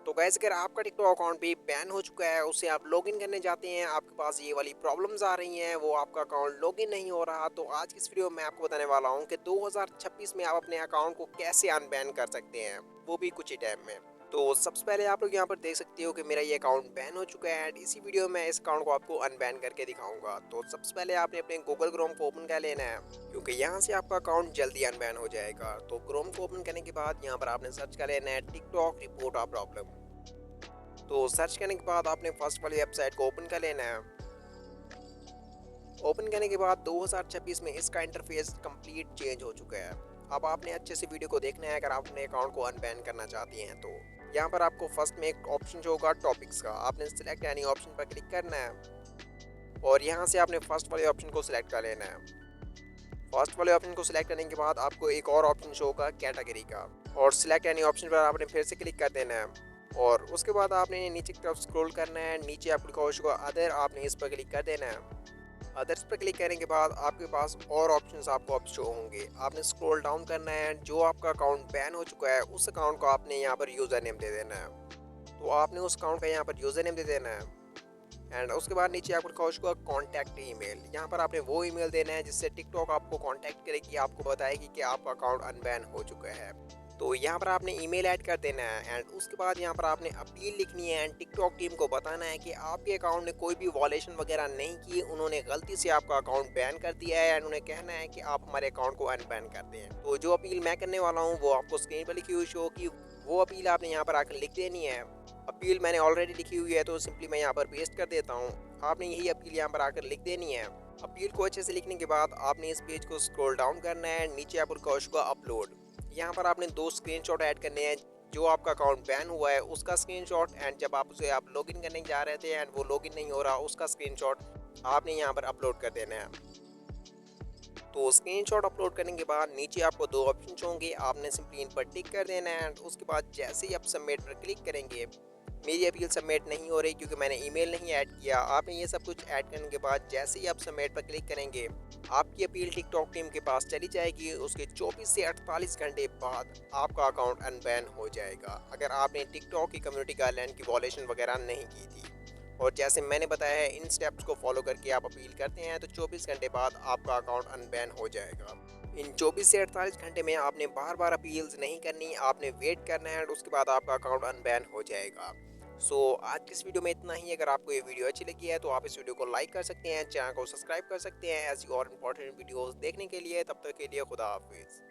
तो गाइस अगर आपका टिकटॉक अकाउंट भी बैन हो चुका है, उससे आप लॉगिन करने जाते हैं, आपके पास ये वाली प्रॉब्लम्स आ रही हैं, वो आपका अकाउंट लॉगिन नहीं हो रहा, तो आज की इस वीडियो में आपको बताने वाला हूं कि 2026 में आप अपने अकाउंट को कैसे अनबैन कर सकते हैं, वो भी कुछ ही टाइम में। तो सबसे पहले आप लोग यहाँ पर देख सकते हो कि मेरा ये अकाउंट बैन हो चुका है एंड इसी वीडियो में इस अकाउंट को आपको अनबैन करके दिखाऊंगा। तो सबसे पहले आपने अपने गूगल क्रोम को ओपन कर लेना है, क्योंकि यहाँ से आपका अकाउंट जल्दी अनबैन हो जाएगा। तो क्रोम को ओपन करने के बाद यहाँ पर आपने सर्च कर लेना है टिकटॉक रिपोर्ट आ प्रॉब्लम। तो सर्च करने के बाद आपने फर्स्ट वाली वेबसाइट को ओपन कर लेना है। ओपन करने के बाद 2026 में इसका इंटरफेस कंप्लीट चेंज हो चुका है। अब आपने अच्छे से वीडियो को देखना है अगर आप अपने अकाउंट को अनबैन करना चाहती हैं तो। यहाँ पर आपको फर्स्ट में एक ऑप्शन जो होगा टॉपिक्स का, आपने सिलेक्ट यानी ऑप्शन पर क्लिक करना है और यहाँ से आपने फर्स्ट वाले ऑप्शन को सिलेक्ट कर लेना है। फर्स्ट वाले ऑप्शन को सिलेक्ट करने के बाद आपको एक और ऑप्शन शो होगा कैटेगरी का, और सिलेक्ट यानी ऑप्शन पर आपने फिर से क्लिक कर देना है और उसके बाद आपने नीचे की तरफ स्क्रॉल करना है। नीचे आपको लिखा होगा अदर, आपने इस पर क्लिक कर देना है। अदर्स पर क्लिक करने के बाद आपके पास और ऑप्शंस आपको अब शो होंगे। आपने स्क्रॉल डाउन करना है, जो आपका अकाउंट बैन हो चुका है उस अकाउंट को आपने यहाँ पर यूज़र नेम दे देना है। तो आपने उस अकाउंट का यहाँ पर यूज़र नेम दे देना है एंड उसके बाद नीचे आपको लिखा होगा कॉन्टैक्ट ईमेल। यहाँ पर आपने वो ईमेल देना है जिससे टिकटॉक आपको कॉन्टैक्ट करेगी, आपको बताएगी कि आपका अकाउंट अनबैन हो चुका है। तो यहाँ पर आपने ईमेल ऐड कर देना है एंड उसके बाद यहाँ पर आपने अपील लिखनी है एंड टिकटॉक टीम को बताना है कि आपके अकाउंट ने कोई भी वॉलेशन वगैरह नहीं की, उन्होंने गलती से आपका अकाउंट बैन कर दिया है एंड उन्हें कहना है कि आप हमारे अकाउंट को अनबैन कर दें। तो जो अपील मैं करने वाला हूँ वो आपको स्क्रीन पर लिखी हुई शो होगी, वो अपील आपने यहाँ पर आकर लिख देनी है। अपील मैंने ऑलरेडी लिखी हुई है तो सिंपली मैं यहाँ पर पेस्ट कर देता हूँ। आपने यही अपील यहाँ पर आकर लिख देनी है। अपील को अच्छे से लिखने के बाद आपने इस पेज को स्क्रॉल डाउन करना है, नीचे आपको लिखा होगा अपलोड। यहाँ पर आपने दो स्क्रीनशॉट ऐड करने हैं, जो आपका अकाउंट बैन हुआ है उसका स्क्रीनशॉट एंड जब आप उसे आप लॉगिन करने जा रहे थे एंड वो लॉगिन नहीं हो रहा उसका स्क्रीनशॉट आपने यहाँ पर अपलोड कर देना है। तो स्क्रीनशॉट अपलोड करने के बाद नीचे आपको दो ऑप्शन होंगे, आपने सिंपली इन पर टिक कर देना है एंड उसके बाद जैसे ही आप सबमिट पर क्लिक करेंगे, मेरी अपील सबमिट नहीं हो रही क्योंकि मैंने ईमेल नहीं ऐड किया। आपने ये सब कुछ ऐड करने के बाद जैसे ही आप सबमिट पर क्लिक करेंगे, आपकी अपील टिकटॉक टीम के पास चली जाएगी। उसके 24 से 48 घंटे बाद आपका अकाउंट अनबैन हो जाएगा, अगर आपने टिकटॉक की कम्युनिटी गाइडलाइन की वॉलेशन वगैरह नहीं की थी। और जैसे मैंने बताया है, इन स्टेप्स को फॉलो करके आप अपील करते हैं तो 24 घंटे बाद आपका अकाउंट अनबैन हो जाएगा। इन 24 से 48 घंटे में आपने बार बार अपील्स नहीं करनी, आपने वेट करना है और उसके बाद आपका अकाउंट अनबैन हो जाएगा। आज की इस वीडियो में इतना ही। अगर आपको ये वीडियो अच्छी लगी है तो आप इस वीडियो को लाइक कर सकते हैं, चैनल को सब्सक्राइब कर सकते हैं ऐसी और इम्पोर्टेंट वीडियोस देखने के लिए। तब तक के लिए खुदा हाफिज़।